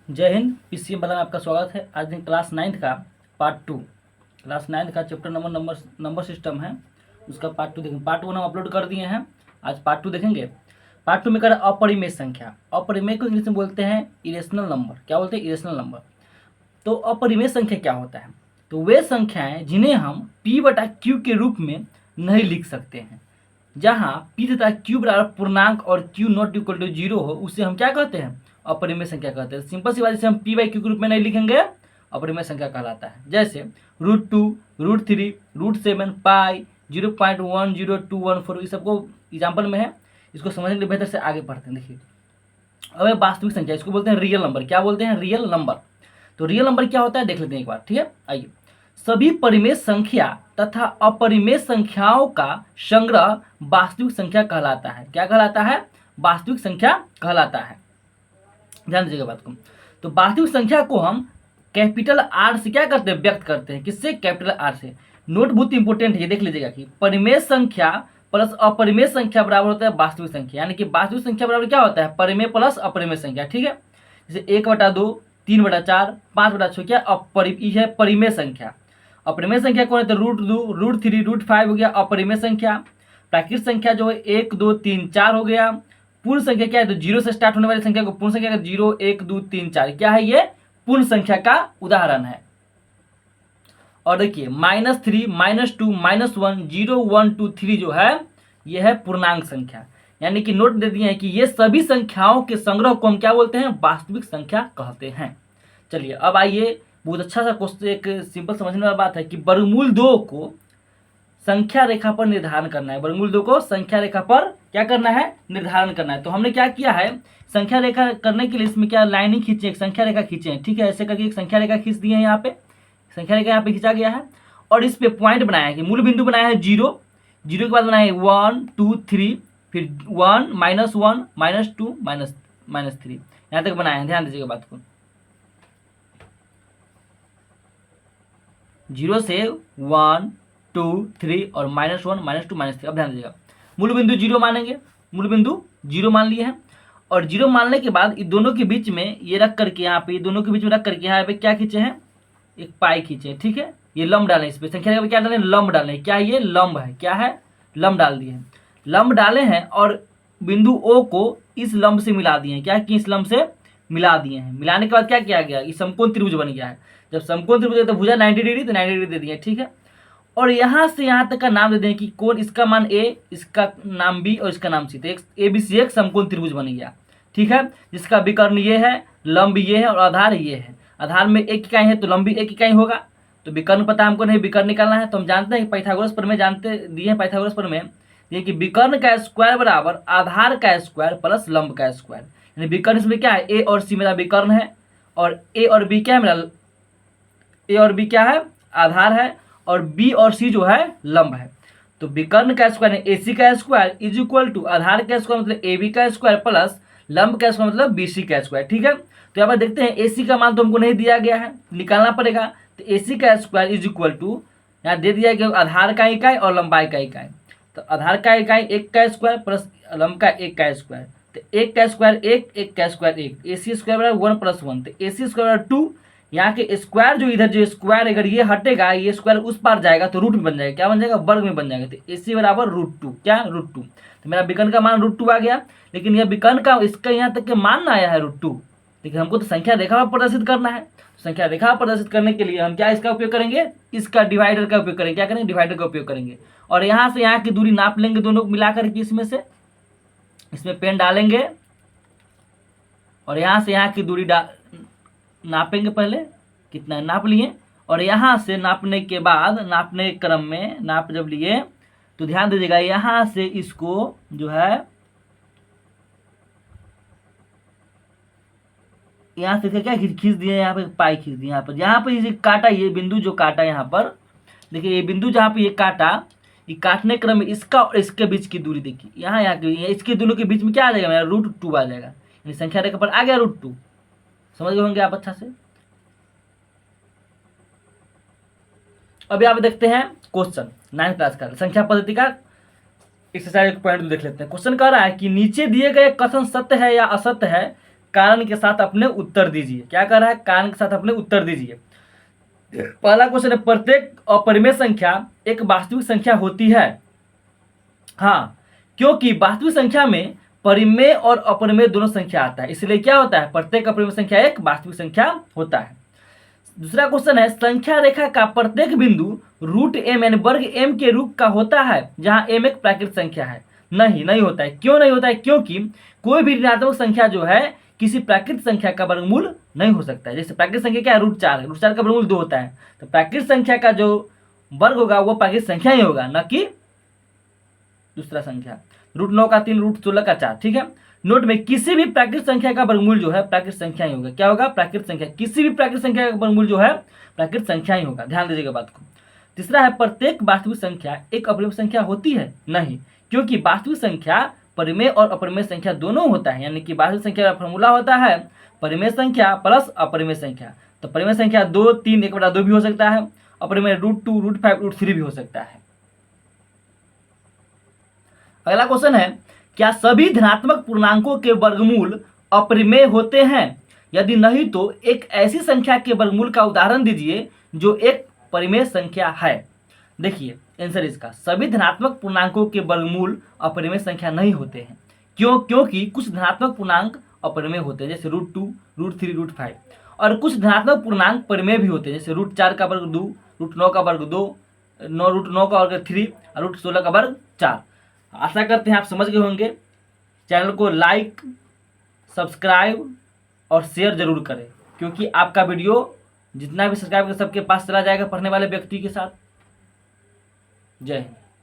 जय हिंद। पीसीएम वाला में आपका स्वागत है। आज दिन क्लास 9th का पार्ट 2, क्लास 9th का चैप्टर नंबर सिस्टम है, उसका पार्ट 2 देखेंगे। पार्ट 1 हम अपलोड कर दिए हैं, आज पार्ट 2 देखेंगे। पार्ट 2 में कर अपरिमेय संख्या। अपरिमेय को इंग्लिश में बोलते हैं इरेशनल नंबर। क्या बोलते हैं? Irrational number. तो अपरिमेय संख्या क्या होता है? तो वे संख्याएं जिन्हें हम p/q के रूप में नहीं लिख सकते हैं। जहाँ p तथा q बराबर पूर्णांक और q नॉट इक्वल टू 0 हो, उसे हम क्या कहते हैं? अपरिमेय संख्या कहते हैं। सिंपल सी बात, जैसे हम p/q के रूप में नहीं लिखेंगे, अपरिमेय संख्या कहलाता है। जैसे √2, √3, √7, पाई, 0.10214, ये सबको एग्जाम्पल में है। इसको समझने के लिए बेहतर से आगे पढ़ते हैं। देखिए, अब वास्तविक संख्या, इसको बोलते हैं रियल नंबर। क्या बोलते हैं? Real number. तो रियल नंबर क्या होता है देख लेते हैं एक बार, ठीक है। आइए, सभी परिमेय संख्या तथा अपरिमेय संख्याओं का संग्रह वास्तविक संख्या कहलाता है। क्या कहलाता है? वास्तविक संख्या कहलाता है। ध्यान दीजिएगा बात को। तो वास्तविक संख्या को हम कैपिटल आर से क्या करते हैं? व्यक्त करते हैं। किससे? कैपिटल आर से। नोट बहुत इंपॉर्टेंट है, ये देख लीजिएगा कि परिमेय संख्या प्लस अपरिमेय संख्या बराबर होता है वास्तविक संख्या। यानी कि वास्तविक संख्या बराबर क्या होता है? परिमेय प्लस अपरिमेय संख्या। ठीक है, जैसे 1/2, 3/4, 5/6 क्या है? परिमेय संख्या। अपरिमेय संख्या कौन है? तो √2, √3, √5 हो गया अपरिमेय संख्या। प्राकृतिक संख्या जो है 1, 2, 3, 4 हो गया। पूर्ण संख्या क्या है? तो 0 से स्टार्ट होने वाली संख्या को पूर्ण संख्या का 0, 1, 2, 3, 4 क्या है? ये पूर्ण संख्या का उदाहरण है। और देखिए -3, -2, -1, 0, 1, 2, 3 जो है यह है पूर्णांक संख्या। यानी कि नोट दे दिए हैं कि ये सभी संख्याओं के संग्रह को हम क्या बोलते हैं? वास्तविक संख्या कहते हैं। चलिए अब आइए, बहुत अच्छा सा क्वेश्चन, एक सिंपल समझने वाला बात है कि वर्गमूल 2 को संख्या रेखा पर निर्धारण करना है। वर्गमूल 2 को संख्या रेखा पर क्या करना है? निर्धारण करना है। तो हमने क्या किया है? संख्या रेखा करने के लिए इसमें क्या लाइनिंग खींचे, एक संख्या रेखा खींचे हैं। ठीक है, ऐसे करके एक संख्या रेखा खींच दी है। यहाँ पे संख्या रेखा यहाँ पे खींचा गया है और इस पे पॉइंट बनाया है कि मूल बिंदु बनाया है 0, 0 के बाद बनाया है 1, 2, 3, फिर 1, -1, -2, -3, यहाँ तक बनाया है। ध्यान दीजिएगा बात को। 0 से 1, 2, 3 और -1, -2, -3। अब ध्यान दीजिएगा, मूल बिंदु 0 मानेंगे। मूल बिंदु 0 मान लिए हैं और 0 मानने के बाद इन दोनों के बीच में ये रख करके, यहाँ पे दोनों के बीच में रख करके यहाँ पे क्या खींचे हैं? एक पाई खींचे। ठीक है, ये लंब डालें। इस पे संख्या रेखा पे क्या डालें? लंब डालें। क्या ये लंब है? क्या है? लंब डाल दिए हैं। लंब डाले हैं और बिंदु ओ को इस लंब से मिला दिए हैं। क्या कि इस लंब से मिला दिए हैं। मिलाने के बाद क्या किया गया? ये समकोण त्रिभुज बन गया है। जब समकोण त्रिभुज है तो भुजा 90 डिग्री, तो 90 डिग्री दे दिए। ठीक है, और यहाँ से यहाँ तक का नाम दे दें कि कौन, इसका मान ए, इसका नाम बी और इसका नाम सी। तो एक ABC एक समकोण त्रिभुज बन गया। ठीक है, जिसका विकर्ण ये है, लंब ये है और आधार ये है। आधार में 1 इकाई है तो लंब भी 1 इकाई होगा। तो विकर्ण पता हमको नहीं, विकर्ण निकालना है। तो हम जानते हैं कि पाइथागोरस प्रमेय जानते दिए हैं। पाइथागोरस प्रमेय ये कि विकर्ण का स्क्वायर बराबर आधार का स्क्वायर प्लस लंब का स्क्वायर। यानी विकर्ण इसमें क्या है? ए और सी मेरा विकर्ण है और ए और बी क्या है मेरा? ए और बी क्या है? आधार है और बी और सी जो है लंब है। तो विकर्ण का स्क्वायर है AC का स्क्वायर इज इक्वल टू आधार का स्क्वायर मतलब AB का स्क्वायर प्लस लंब का स्क्वायर मतलब BC का स्क्वायर। ठीक है, तो यहाँ पर देखते हैं AC का मान तो हमको नहीं दिया गया है, निकालना पड़ेगा। तो AC का स्क्वायर इज इक्वल टू, यहाँ दे दिया गया आधार का इकाई और लंबाई का इकाई। तो आधार का इकाई 1 का स्क्वायर प्लस लंब का 1 का स्क्वायर। तो 1 का स्क्वायर 1, 1 का स्क्वायर 1, AC स्क्वायर बराबर 1 + 1। तो AC स्क्वायर 2, यहाँ के स्क्वायर जो इधर जो स्क्वायर अगर ये हटेगा, ये स्क्वायर उस पार जाएगा तो रूट में बन जाएगा। क्या बन जाएगा? वर्ग में बन जाएगा। तो AC बराबर √2। क्या? √2। तो मेरा विकर्ण का मान √2 आ गया। लेकिन यह विकर्ण का इसका यहाँ तक के मान ना आया है √2। लेकिन हमको तो संख्या रेखा पर प्रदर्शित करना है। संख्या रेखा प्रदर्शित करने के लिए हम क्या इसका उपयोग करेंगे? इसका डिवाइडर का उपयोग करेंगे। क्या करेंगे? डिवाइडर का उपयोग करेंगे। और यहाँ से यहाँ की दूरी नाप लेंगे, दोनों को मिलाकर के इसमें से, इसमें पेन डालेंगे और यहाँ से यहाँ की दूरी नापेंगे। पहले कितना नाप लिए और यहाँ से नापने के बाद, नापने के क्रम में नाप जब लिए तो ध्यान दीजिएगा, यहाँ से इसको जो है यहाँ से क्या खींच दिए, यहाँ पे पाई खींच दिए। यहाँ पर ये काटा, ये बिंदु जो काटा यहाँ पर देखिए, ये बिंदु जहाँ पे ये काटा, ये काटने क्रम में इसका और इसके बीच की दूरी देखिए, यहाँ की इसके दोनों के बीच में क्या आ जाएगा? मेरा √2 आ जाएगा। यानी संख्या रेखा पर आ गया √2। समझ गए होंगे आप अच्छा से। अब यहाँ पे देखते हैं क्वेश्चन 9th क्लास का संख्या पद्धति का एक्सरसाइज पॉइंट देख लेते हैं। क्वेश्चन कह रहा है कि नीचे दिए गए कथन सत्य है या असत्य है कारण के साथ अपने उत्तर दीजिए। क्या कर रहा है? कारण के साथ अपने उत्तर दीजिए। पहला क्वेश्चन है, प्रत्येक अपरिमेय संख्या एक वास्तविक संख्या होती है? हाँ, क्योंकि वास्तविक संख्या में परिमेय और अपरिमेय दोनों संख्या आता है, इसलिए क्या होता है? प्रत्येक अपरिमेय संख्या एक वास्तविक संख्या होता है। दूसरा क्वेश्चन है, संख्या रेखा का प्रत्येक बिंदु रूट एम यानी वर्ग एम के रूप का होता है जहां एम एक प्राकृतिक संख्या है? नहीं होता है। क्यों नहीं होता है? क्योंकि कोई भी ऋणात्मक संख्या जो है किसी प्राकृतिक संख्या का वर्गमूल नहीं हो सकता है। जैसे प्राकृतिक संख्या क्या है? √4 है, √4 का वर्गमूल 2 होता है, तो प्राकृतिक संख्या का जो वर्ग होगा वो प्राकृतिक संख्या ही होगा, न कि दूसरा संख्या। √9 का 3, √16 का 4। ठीक है, नोट में किसी भी प्राकृतिक संख्या का वर्गमूल जो है प्राकृतिक संख्या ही होगा। क्या होगा? प्राकृतिक संख्या। किसी भी प्राकृतिक संख्या का वर्गमूल जो है प्राकृतिक संख्या ही होगा, ध्यान दीजिएगा बात को। तीसरा है, प्रत्येक वास्तविक संख्या एक अपरिमेय संख्या होती है? नहीं, क्योंकि वास्तविक संख्या परिमेय और अपरिमेय संख्या दोनों होता है, यानी कि वास्तविक संख्या का फॉर्मूला होता है परिमेय संख्या प्लस अपरिमेय संख्या। तो परिमेय संख्या 2, 3, 1/2 भी हो सकता है, अपरिमेय √2, √5, √3 भी हो सकता है। अगला क्वेश्चन है, क्या सभी धनात्मक पूर्णांकों के वर्गमूल अपरिमेय होते हैं? यदि नहीं तो एक ऐसी संख्या के वर्गमूल का उदाहरण दीजिए जो एक परिमेय संख्या है। देखिए आंसर इसका, सभी धनात्मक पूर्णांकों के वर्गमूल अपरिमेय संख्या नहीं होते हैं। क्यों? क्योंकि कुछ धनात्मक पूर्णांक अपरिमेय होते हैं, जैसे √2, √3, √5, और कुछ धनात्मक पूर्णांक परिमेय भी होते हैं, जैसे √4 का वर्ग 2, √9 का वर्ग 2, √9 का वर्ग 3 और √16 का वर्ग 4। आशा करते हैं आप समझ गए होंगे। चैनल को लाइक, सब्सक्राइब और शेयर जरूर करें, क्योंकि आपका वीडियो जितना भी सब्सक्राइब कर सबके पास चला जाएगा पढ़ने वाले व्यक्ति के साथ। जय हिंद।